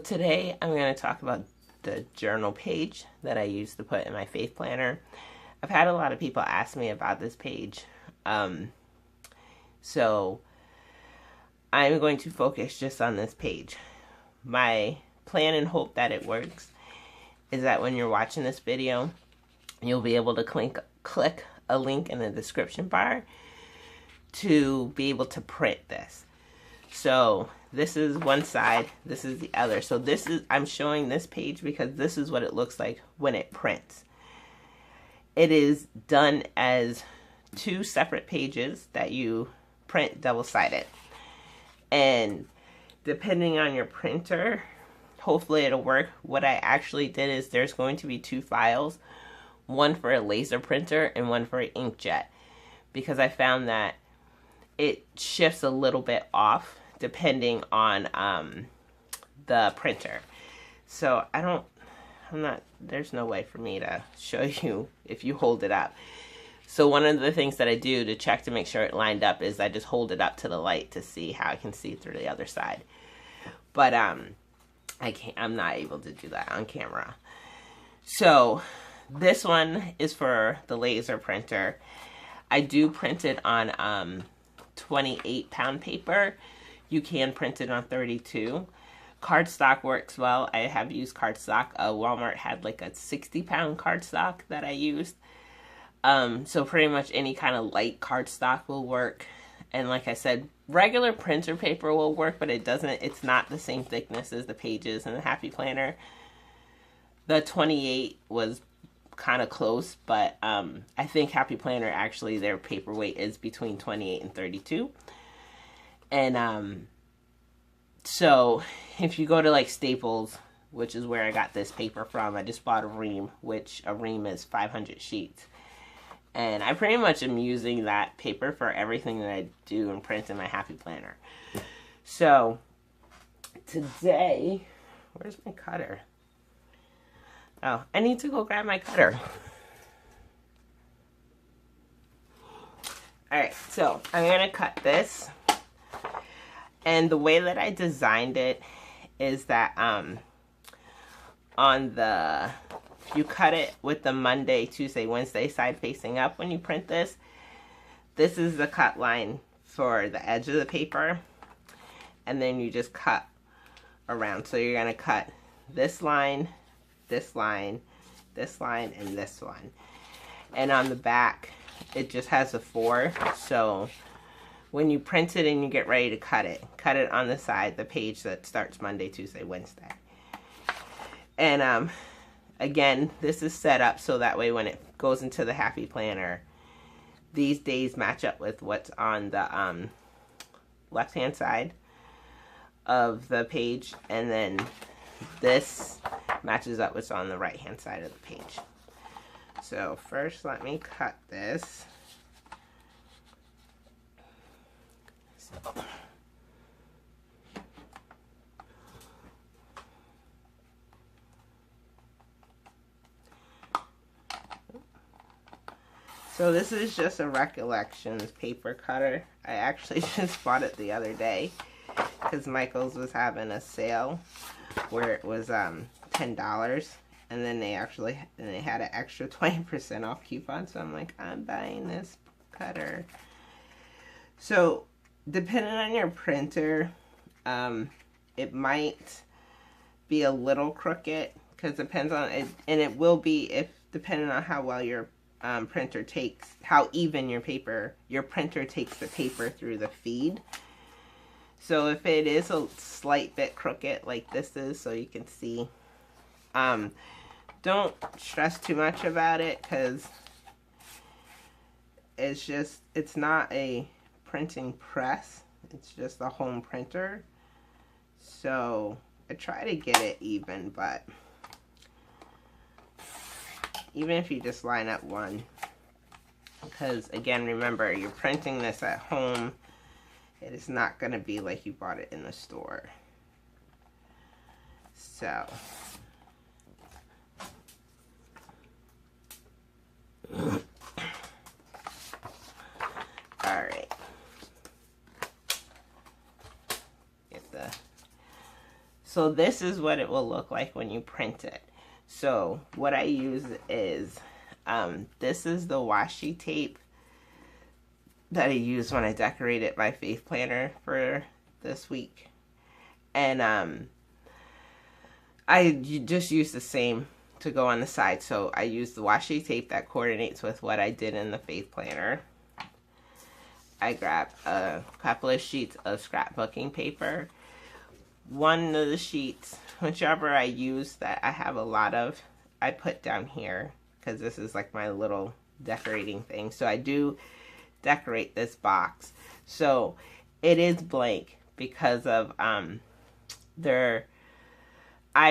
today I'm going to talk about the journal page that I use to put in my faith planner. I've had a lot of people ask me about this page. So I'm going to focus just on this page. My plan and hope that it works is that when you're watching this video, you'll be able to click a link in the description bar to be able to print this. So this is one side, this is the other. So I'm showing this page because this is what it looks like when it prints. It is done as two separate pages that you print double-sided. And depending on your printer, hopefully it'll work. What I actually did is there's going to be two files, one for a laser printer and one for an inkjet, because I found that it shifts a little bit off depending on the printer. So there's no way for me to show you if you hold it up. So one of the things that I do to check to make sure it lined up is I just hold it up to the light to see how I can see through the other side. But I'm not able to do that on camera. So this one is for the laser printer. I do print it on 28-pound paper. You can print it on 32. Cardstock works well. I have used cardstock. Walmart had like a 60-pound cardstock that I used. So pretty much any kind of light cardstock will work. And like I said, regular printer paper will work, but it's not the same thickness as the pages in the Happy Planner. The 28 was kind of close, but I think Happy Planner, actually their paperweight is between 28 and 32. And so if you go to like Staples, which is where I got this paper from, I just bought a ream, which a ream is 500 sheets. And I pretty much am using that paper for everything that I do and print in my Happy Planner. So today, where's my cutter? Oh, I need to go grab my cutter. Alright, so I'm going to cut this. And the way that I designed it is that you cut it with the Monday, Tuesday, Wednesday side facing up when you print this. This is the cut line for the edge of the paper. And then you just cut around. So you're going to cut this line, this line, this line, and this one. And on the back, it just has a 4. So when you print it and you get ready to cut it on the side, the page that starts Monday, Tuesday, Wednesday. And again, this is set up so that way when it goes into the Happy Planner, these days match up with what's on the left-hand side of the page, and then this matches up what's on the right-hand side of the page. So first, let me cut this. So this is just a Recollections paper cutter. I actually just bought it the other day because Michael's was having a sale where it was $10, and then they had an extra 20% off coupon. So I'm like, I'm buying this cutter. So depending on your printer, it might be a little crooked because it depends on it, and it will be depending on how well your printer takes, how even your printer takes the paper through the feed. So if it is a slight bit crooked like this is, so you can see, don't stress too much about it because it's not a printing press, it's just a home printer. So I try to get it even, but even if you just line up one, because again, remember, you're printing this at home. It is not going to be like you bought it in the store. So alright, get the So this is what it will look like when you print it. So what I use is, this is the washi tape that I used when I decorated my faith planner for this week. And I just use the same to go on the side. So I use the washi tape that coordinates with what I did in the faith planner. I grabbed a couple of sheets of scrapbooking paper. One of the sheets, whichever I use that I have a lot of, I put down here because this is like my little decorating thing. So I do decorate this box. So it is blank because of I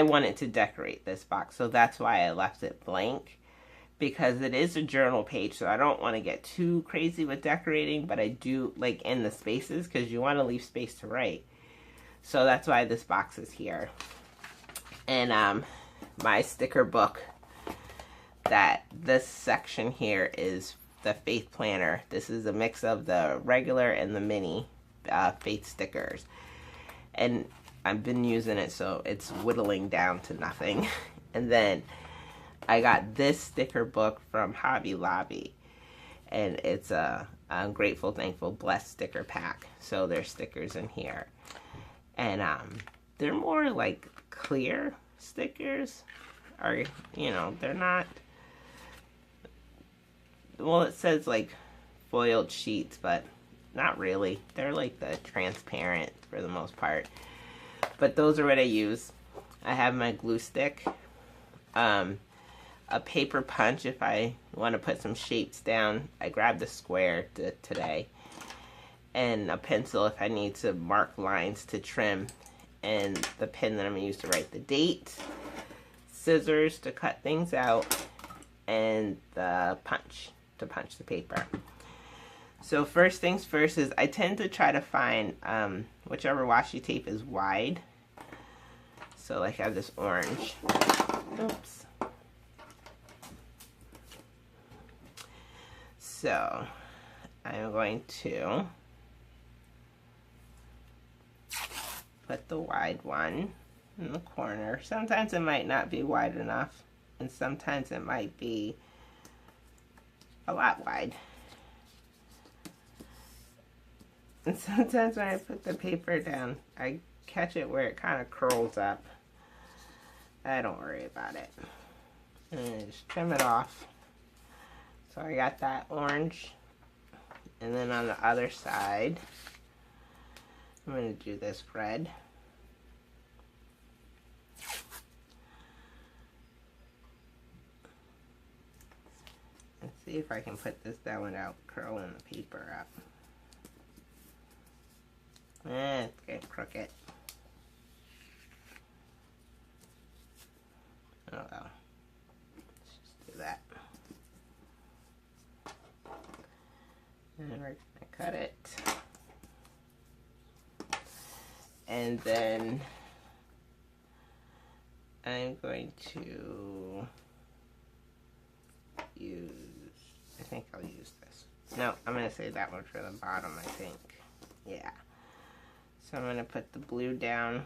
wanted to decorate this box, so that's why I left it blank, because it is a journal page, so I don't want to get too crazy with decorating, but I do like in the spaces because you want to leave space to write. So that's why this box is here. And my sticker book, that this section here is the faith planner. This is a mix of the regular and the mini faith stickers. And I've been using it, so it's whittling down to nothing. And then I got this sticker book from Hobby Lobby, and it's a Grateful, Thankful, Blessed sticker pack. So there's stickers in here, and they're more like clear stickers, or you know, they're not. Well, it says like foiled sheets, but not really. They're like the transparent for the most part. But those are what I use. I have my glue stick, a paper punch if I want to put some shapes down. I grabbed a square today, and a pencil if I need to mark lines to trim, and the pen that I'm going to use to write the date, scissors to cut things out, and the punch to punch the paper. So first things first is I tend to try to find whichever washi tape is wide. So like I have this orange. Oops. So I'm going to put the wide one in the corner. Sometimes it might not be wide enough, and sometimes it might be a lot wide. And sometimes when I put the paper down, I catch it where it kind of curls up. I don't worry about it. And just trim it off. So I got that orange. And then on the other side, I'm going to do this red. Let's see if I can put this down without curling the paper up. It's getting crooked. Oh well. Let's just do that. And we're going to cut it. And then I'm going to use, I think I'll use this. No, I'm going to save that one for the bottom, I think. Yeah. So I'm going to put the blue down.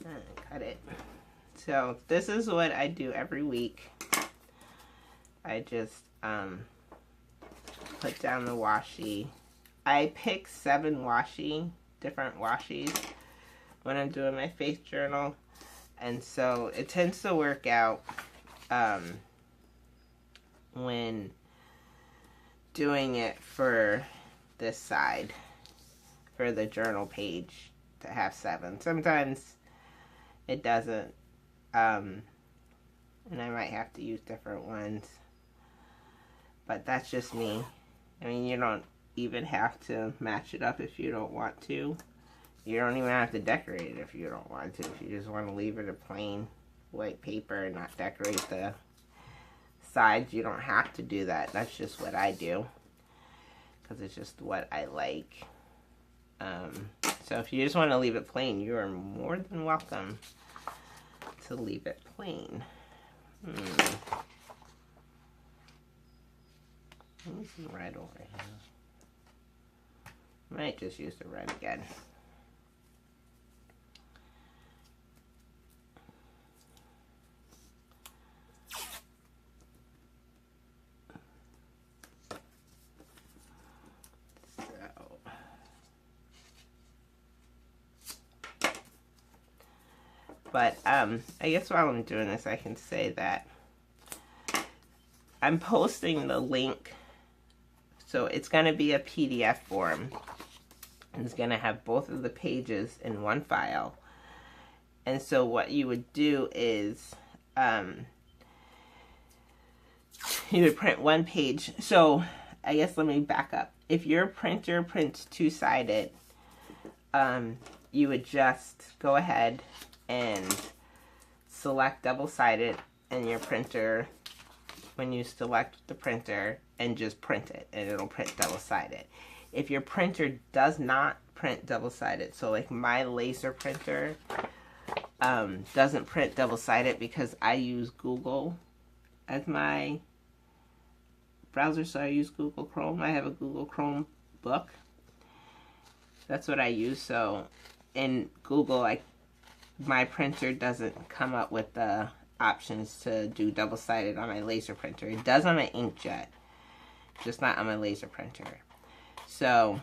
And cut it. So this is what I do every week. I just put down the washi. I pick 7 washi, different washis, when I'm doing my faith journal, and so it tends to work out when doing it for this side, for the journal page, to have 7. Sometimes it doesn't, and I might have to use different ones, but that's just me. I mean, you don't even have to match it up if you don't want to. You don't even have to decorate it if you don't want to. If you just want to leave it a plain white paper and not decorate the sides, you don't have to do that. That's just what I do, because it's just what I like. So if you just want to leave it plain, you are more than welcome to to leave it plain. Use some red over here. Might just use the red again. But I guess while I'm doing this, I can say that I'm posting the link. So it's going to be a PDF form. It's going to have both of the pages in one file. And so what you would do is you would print one page. So I guess let me back up. If your printer prints two-sided, you would just go ahead and select double-sided in your printer when you select the printer and just print it, and it'll print double-sided. If your printer does not print double-sided, so like my laser printer doesn't print double-sided because I use Google as my browser, so I use Google Chrome. I have a Google Chrome book. That's what I use. So in Google, my printer doesn't come up with the options to do double-sided on my laser printer. It does on my inkjet, just not on my laser printer. So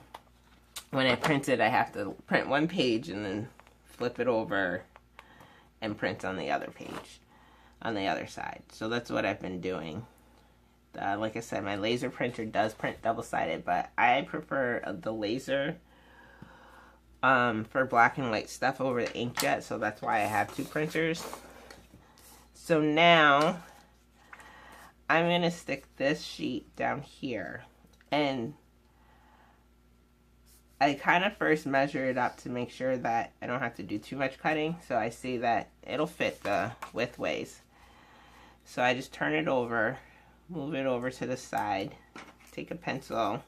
when I print it, I have to print one page and then flip it over and print on the other page, on the other side. So that's what I've been doing. Like I said, my laser printer does print double-sided, but I prefer the laser for black and white stuff over the inkjet, so that's why I have two printers. So now I'm going to stick this sheet down here, and I kind of first measure it up to make sure that I don't have to do too much cutting, so I see that it'll fit the widthways. So I just turn it over, move it over to the side, take a pencil,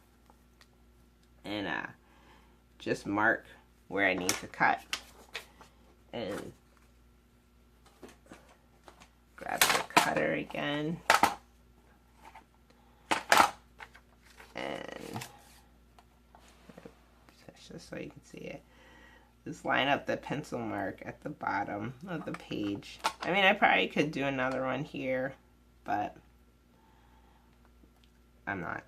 and just mark where I need to cut, and grab the cutter again, and just so you can see it, just line up the pencil mark at the bottom of the page. I mean, I probably could do another one here, but I'm not.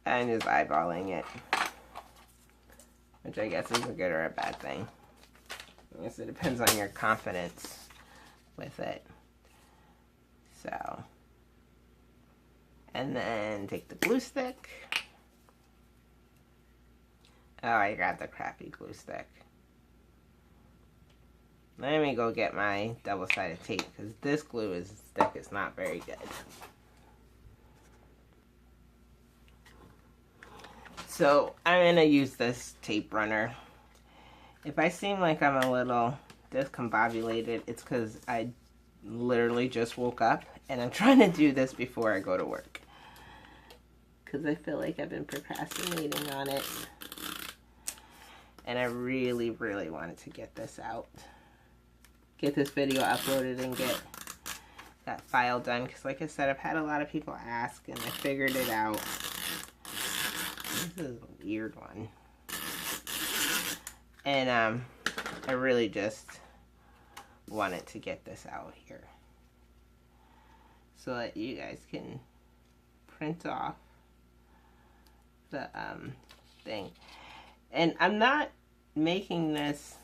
I'm just eyeballing it, which I guess is a good or a bad thing. I guess it depends on your confidence with it. So, and then take the glue stick. Oh, I got the crappy glue stick. Let me go get my double-sided tape, because this glue stick is not very good. So I'm going to use this tape runner. If I seem like I'm a little discombobulated, it's because I literally just woke up and I'm trying to do this before I go to work, because I feel like I've been procrastinating on it, and I really, really wanted to get this out, get this video uploaded and get that file done, because like I said, I've had a lot of people ask and I figured it out. This is a weird one. And I really just wanted to get this out here so that you guys can print off the thing. And I'm not making this,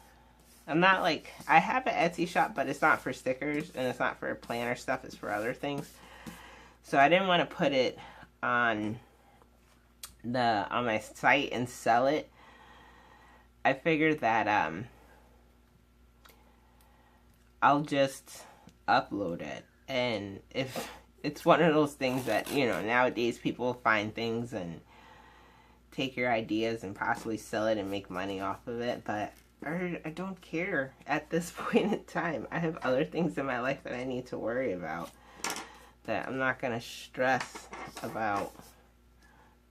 I'm not like, I have an Etsy shop, but it's not for stickers and it's not for planner stuff, it's for other things. So I didn't want to put it on my site and sell it. I figured that I'll just upload it, and if it's one of those things that, you know, nowadays people find things and take your ideas and possibly sell it and make money off of it, but I don't care at this point in time. I have other things in my life that I need to worry about, that I'm not going to stress about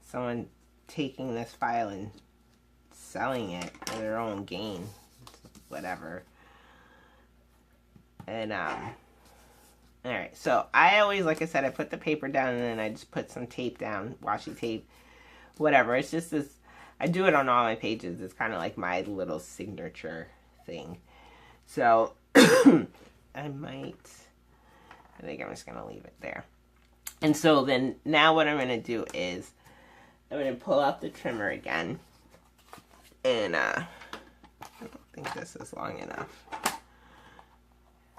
someone taking this file and selling it for their own gain, whatever. And all right, so I always, like I said, I put the paper down and then I just put some tape down, washi tape, whatever. It's just this, I do it on all my pages. It's kind of like my little signature thing. So I think I'm just going to leave it there. And so then now what I'm going to do is I'm going to pull out the trimmer again. And I don't think this is long enough.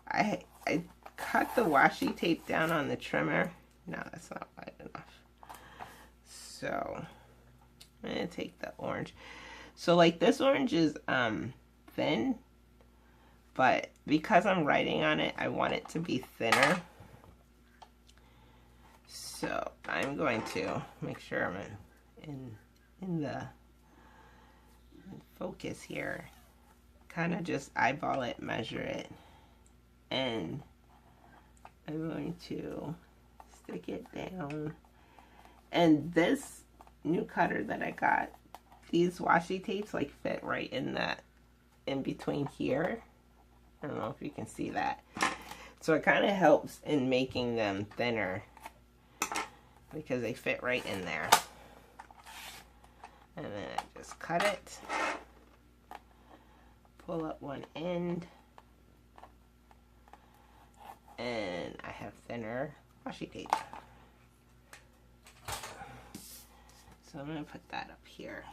I cut the washi tape down on the trimmer. No, that's not wide enough. So I'm going to take the orange. So like this orange is thin, but because I'm writing on it, I want it to be thinner. So I'm going to make sure I'm in the focus here. Kind of just eyeball it, measure it, and I'm going to stick it down. And this new cutter that I got, these washi tapes like fit right in that, in between here. I don't know if you can see that. So it kind of helps in making them thinner because they fit right in there. And then I just cut it, pull up one end, and I have thinner washi tape. So I'm going to put that up here.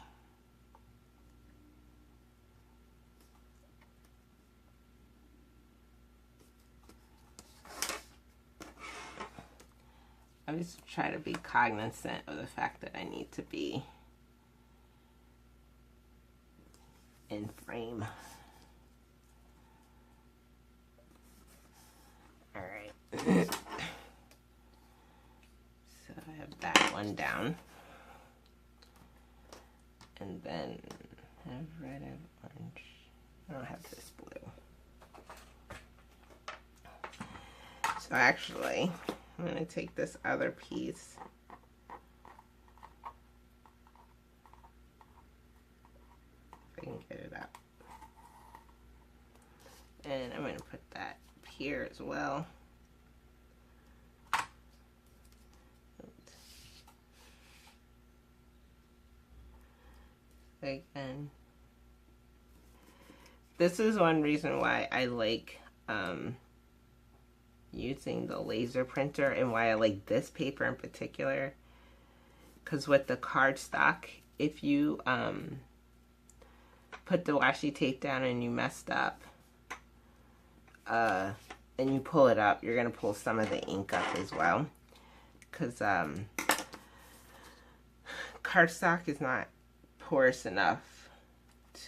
I always try to be cognizant of the fact that I need to be in frame. Alright. So I have that one down. And then I have red, I have orange. I don't have this blue. So actually, I'm going to take this other piece. If I can get it up. And I'm going to put that here as well. Again, this is one reason why I like using the laser printer and why I like this paper in particular. Because with the cardstock, if you put the washi tape down and you messed up, and you pull it up, you're going to pull some of the ink up as well. Because cardstock is not porous enough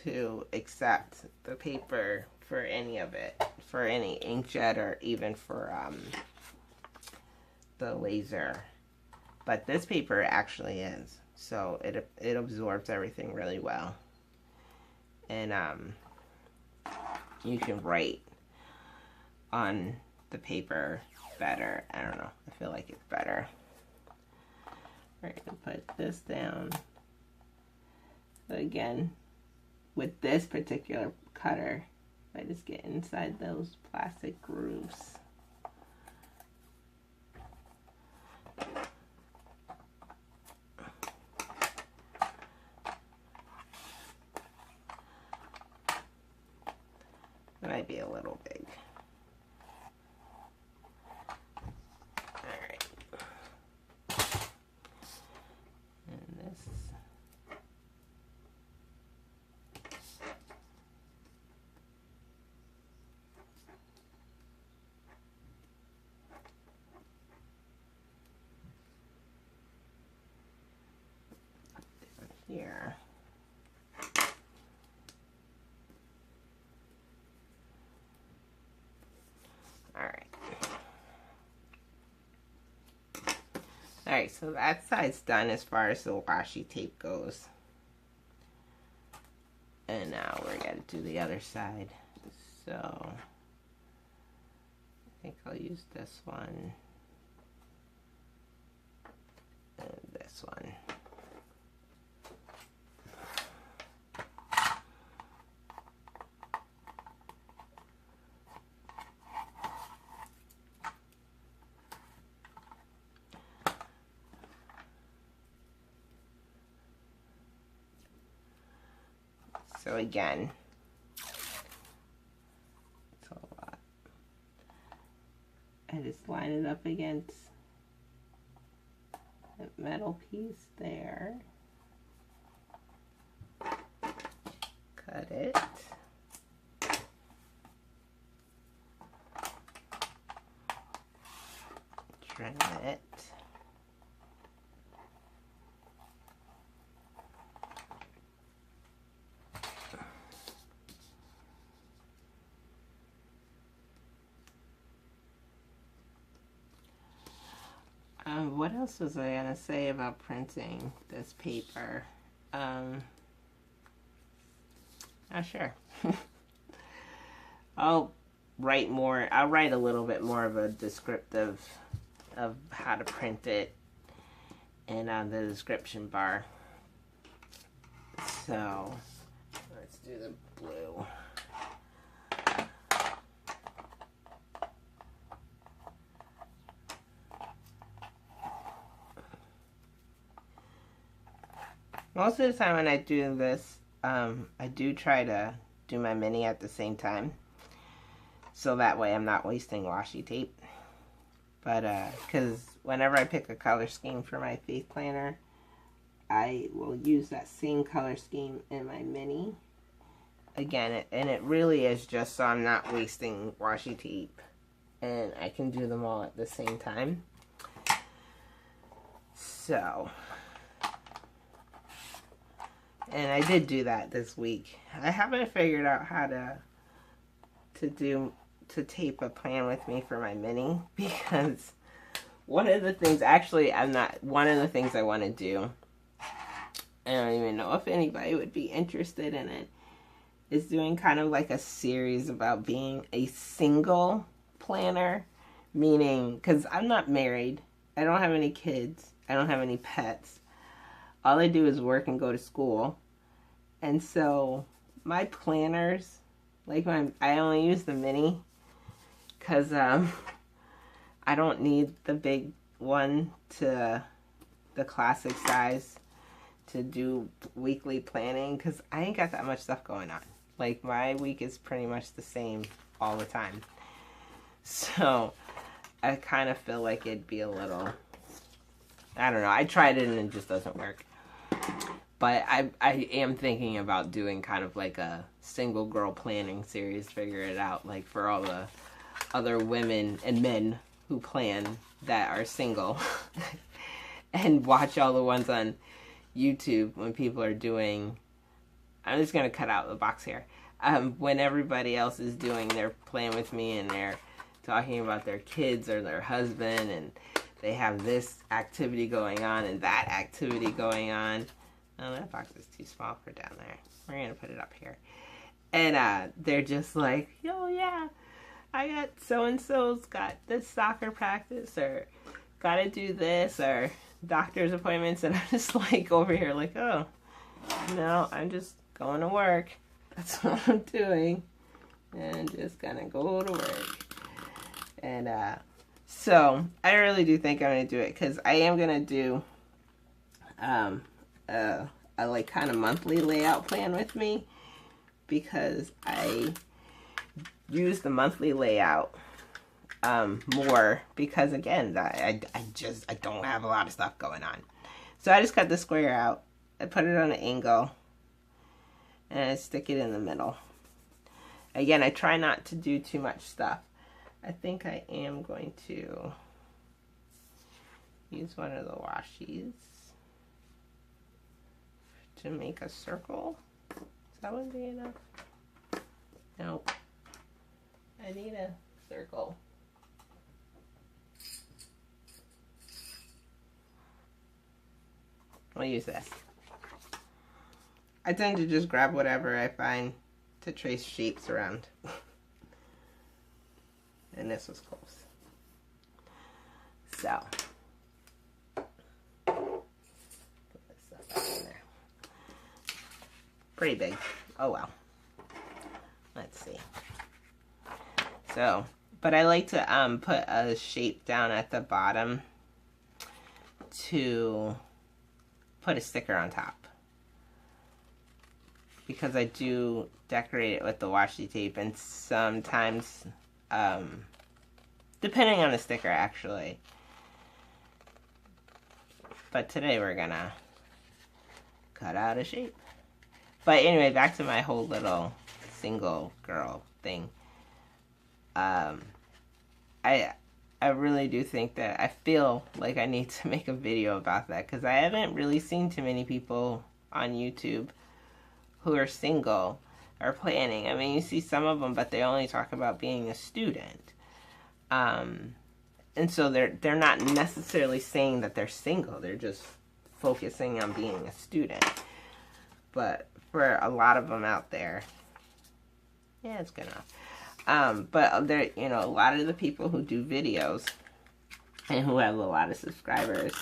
to accept the paper for any of it, for any inkjet or even for the laser. But this paper actually is, so it absorbs everything really well, and you can write on the paper better. I don't know, I feel like it's better. Alright, I'll put this down. But again, with this particular cutter, I just get inside those plastic grooves. It might be a little big. Alright. And this. Here. Alright, so that side's done as far as the washi tape goes. And now we're going to do the other side. So, I think I'll use this one. And this one. So again, it's a lot. I just line it up against that metal piece there. Cut it. Trim it. What else was I gonna say about printing this paper? Not sure. I'll write a little bit more of a descriptive of how to print it and on the description bar. So let's do the blue. Most of the time when I do this, I do try to do my mini at the same time. So that way I'm not wasting washi tape. But, because whenever I pick a color scheme for my faith planner, I will use that same color scheme in my mini. Again, and it really is just so I'm not wasting washi tape. And I can do them all at the same time. So... and I did do that this week. I haven't figured out how to tape a plan with me for my mini, because one of the things I want to do, I don't even know if anybody would be interested in it, is doing kind of like a series about being a single planner, meaning, because I'm not married, I don't have any kids, I don't have any pets. All I do is work and go to school. And so my planners, like I only use the mini because I don't need the big one to the classic size to do weekly planning, because I ain't got that much stuff going on. Like, my week is pretty much the same all the time. So I kind of feel like it'd be a little, I don't know. I tried it and it just doesn't work. But I am thinking about doing kind of like a single girl planning series, figure it out, like for all the other women and men who plan that are single. And watch all the ones on YouTube when people are doing, I'm just going to cut out the box here. When everybody else is doing their plan with me and they're talking about their kids or their husband, and they have this activity going on and that activity going on. Oh, that box is too small for down there. We're going to put it up here. And they're just like, yo, yeah, I got so-and-so's got this soccer practice, or got to do this, or doctor's appointments. And I'm just like over here like, oh, no, I'm just going to work. That's what I'm doing. And I'm just going to go to work. And so I really do think I'm going to do it, because I am going to do a like kind of monthly layout plan with me, because I use the monthly layout more, because again, I don't have a lot of stuff going on. So I just cut the square out, I put it on an angle, and I stick it in the middle. Again, I try not to do too much stuff. I think I am going to use one of the washies to make a circle. Is that one big enough? Nope. I need a circle. I'll use this. I tend to just grab whatever I find to trace shapes around. And this was close. So, put this stuff back in there. Pretty big. Oh well. Let's see. So, but I like to put a shape down at the bottom to put a sticker on top. because I do decorate it with the washi tape, and sometimes, depending on the sticker actually. But today we're gonna cut out a shape. But anyway, back to my whole little single girl thing. I really do think that I feel like I need to make a video about that, because I haven't really seen too many people on YouTube who are single or planning. I mean, you see some of them, but they only talk about being a student. And so they're not necessarily saying that they're single. They're just focusing on being a student. But for a lot of them out there, yeah, it's good enough. But there, you know, a lot of the people who do videos and who have a lot of subscribers,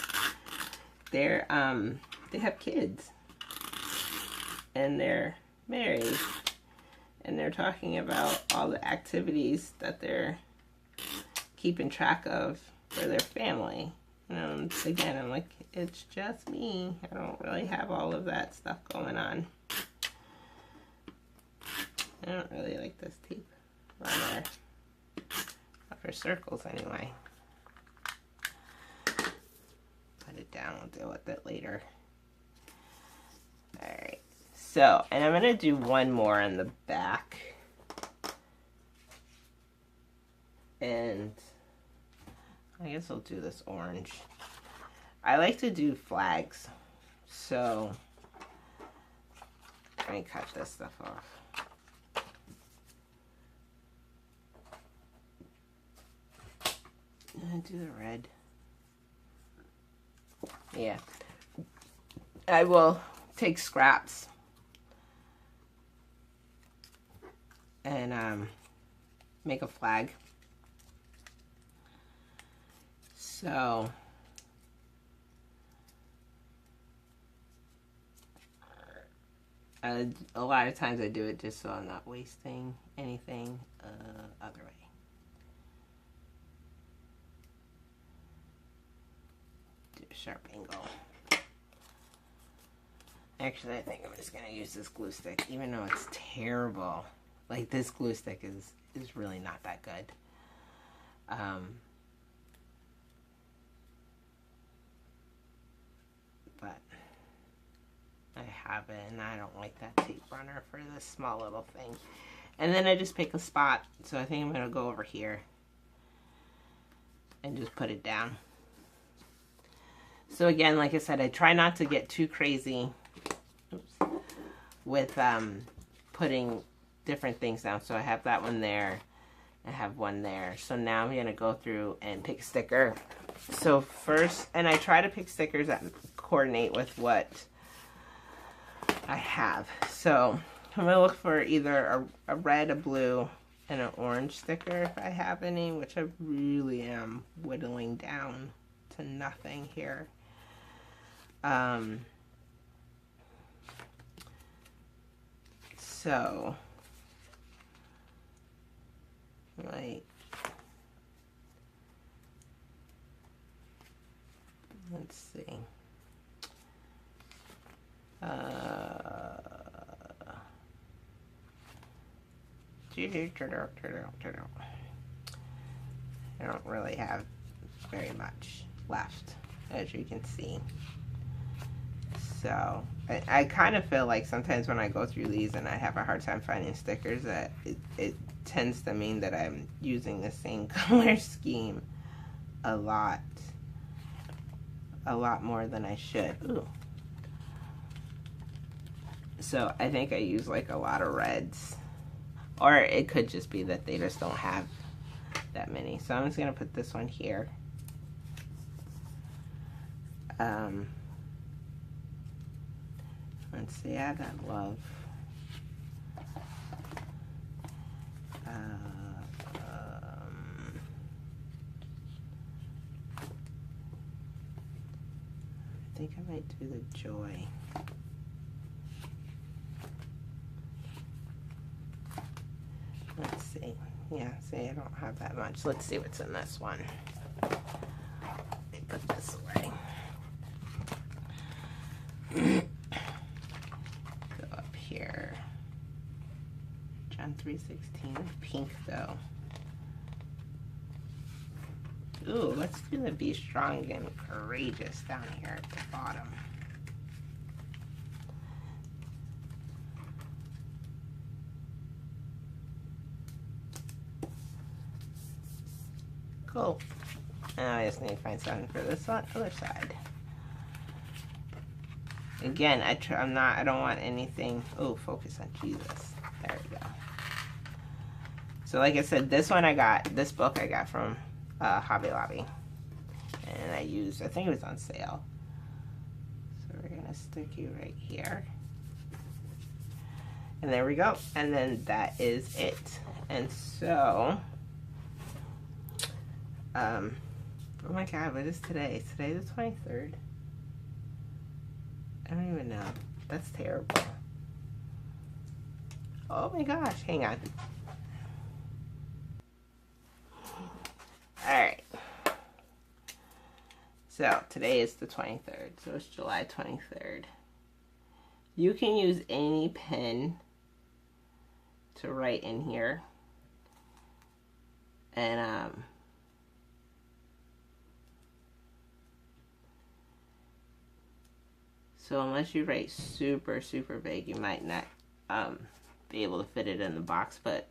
they have kids and they're married and they're talking about all the activities that they're keeping track of for their family. Again, I'm like, it's just me. I don't really have all of that stuff going on. I don't really like this tape runner. Not for circles anyway. Put it down, I'll deal with it later. Alright, so, and I'm going to do one more on the back. And I guess I'll do this orange. I like to do flags, so let me cut this stuff off. And do the red. Yeah. I will take scraps and make a flag. So a lot of times I do it just so I'm not wasting anything other way. Do a sharp angle. Actually, I think I'm just going to use this glue stick, even though it's terrible. Like, this glue stick is really not that good. But I have it, and I don't like that tape runner for this small little thing. And then I just pick a spot, so I think I'm going to go over here and just put it down. So again, like I said, I try not to get too crazy with putting different things down. So I have that one there, I have one there. So now I'm going to go through and pick a sticker. So first, and I try to pick stickers that coordinate with what I have. So I'm going to look for either a red, a blue, and an orange sticker if I have any, which I really am whittling down to nothing here. So, like, let's see. I don't really have very much left, as you can see. So I kind of feel like sometimes when I go through these and I have a hard time finding stickers, that it tends to mean that I'm using the same color scheme a lot more than I should. Ooh. So I think I use like a lot of reds, or it could just be that they just don't have that many. So I'm just gonna put this one here. Let's see, add that love. I think I might do the joy. Let's see. Yeah, see, I don't have that much. Let's see what's in this one. Let me put this away. Go up here. on 316 pink though. Ooh, let's do the Be Strong and Courageous down here at the bottom. Cool. Now I just need to find something for this other side. Again, I don't want anything. Oh, focus on Jesus. There we go. So like I said, this book I got from Hobby Lobby. And I think it was on sale. So we're gonna stick you right here. And there we go. And then that is it. And so, oh my God, what is today? Is today the 23rd? I don't even know. That's terrible. Oh my gosh, hang on. Alright. So, today is the 23rd. So, it's July 23rd. You can use any pen to write in here. And, so unless you write super, super big, you might not be able to fit it in the box, but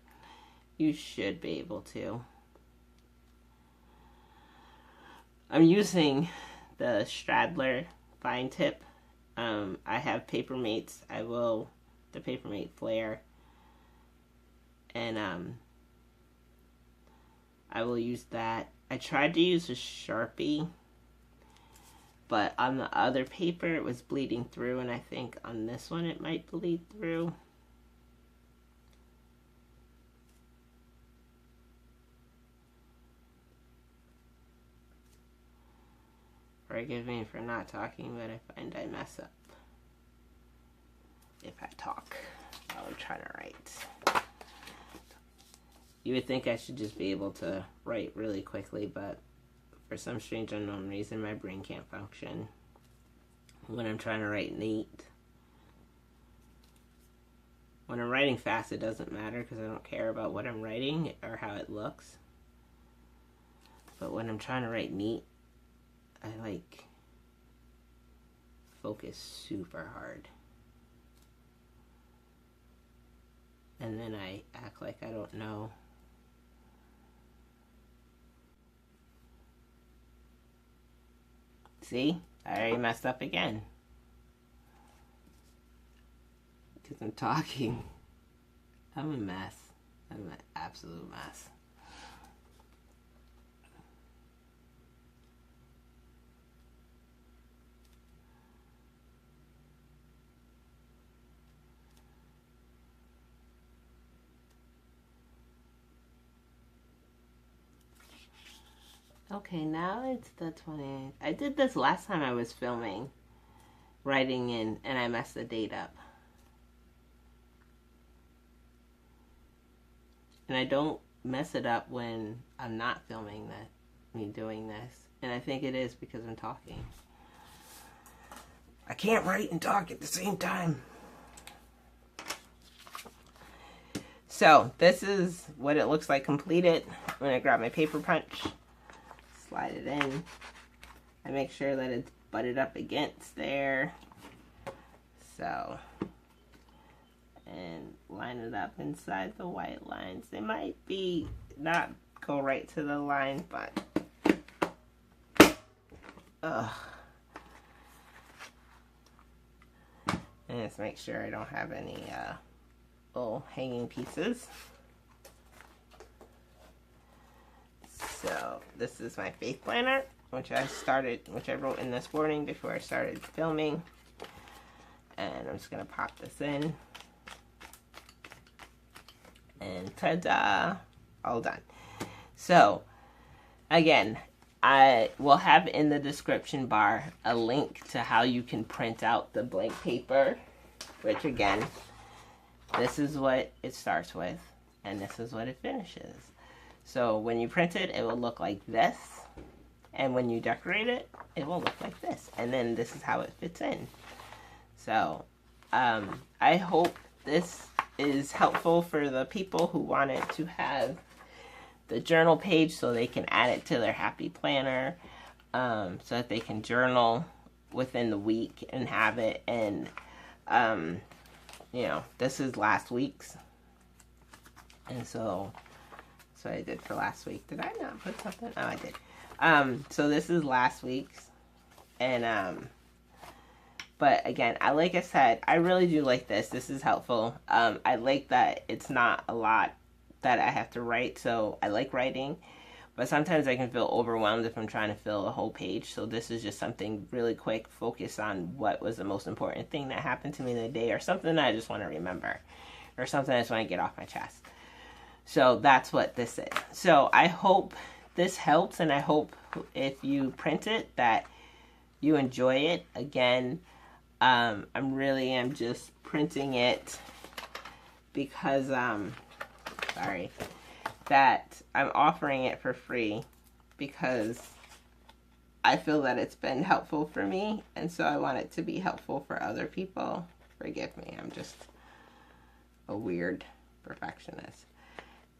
you should be able to. I'm using the Stradler fine tip. I have Papermates. The Papermate Flare. And I will use that. I tried to use a Sharpie, but on the other paper it was bleeding through, and I think on this one it might bleed through. Forgive me for not talking, but I find I mess up if I talk while I'm trying to write. You would think I should just be able to write really quickly, but for some strange unknown reason, my brain can't function when I'm trying to write neat. When I'm writing fast, it doesn't matter because I don't care about what I'm writing or how it looks. But when I'm trying to write neat, I focus super hard. And then I act like I don't know. See? I already messed up again. Because I'm talking. I'm a mess. I'm an absolute mess. Okay, now it's the 28th. I did this last time I was filming, writing in, and I messed the date up. And I don't mess it up when I'm not filming me doing this. And I think it is because I'm talking. I can't write and talk at the same time. So, this is what it looks like completed. I'm going to grab my paper punch. Slide it in. I make sure that it's butted up against there. So, and line it up inside the white lines. They might not go right to the line, but and just make sure I don't have any little hanging pieces. So this is my faith planner, which I wrote in this morning before I started filming. And I'm just gonna pop this in. And ta-da! All done. So, again, I will have in the description bar a link to how you can print out the blank paper, which again, this is what it starts with, and this is what it finishes. So when you print it, it will look like this, and when you decorate it, it will look like this, and then this is how it fits in. So, I hope this is helpful for the people who wanted to have the journal page so they can add it to their happy planner, so that they can journal within the week and have it. And you know, this is last week's, and so that's what I did for last week. Did I not put something? Oh, I did. So this is last week's, and but again, like I said, I really do like this. This is helpful. I like that it's not a lot that I have to write, so I like writing. But sometimes I can feel overwhelmed if I'm trying to fill a whole page. So this is just something really quick, focus on what was the most important thing that happened to me in the day, or something that I just want to remember, or something I just want to get off my chest. So that's what this is. So I hope this helps, and I hope if you print it that you enjoy it. Again, I'm just printing it because that I'm offering it for free because I feel that it's been helpful for me, and so I want it to be helpful for other people. Forgive me, I'm just a weird perfectionist.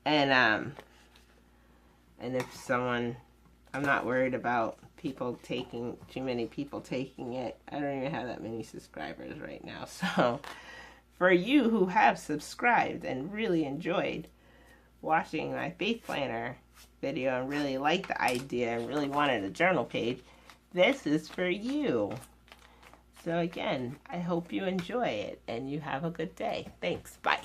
And if someone, I'm not worried about too many people taking it. I don't even have that many subscribers right now. So for you who have subscribed and really enjoyed watching my faith planner video and really liked the idea and really wanted a journal page, this is for you. So again, I hope you enjoy it and you have a good day. Thanks. Bye.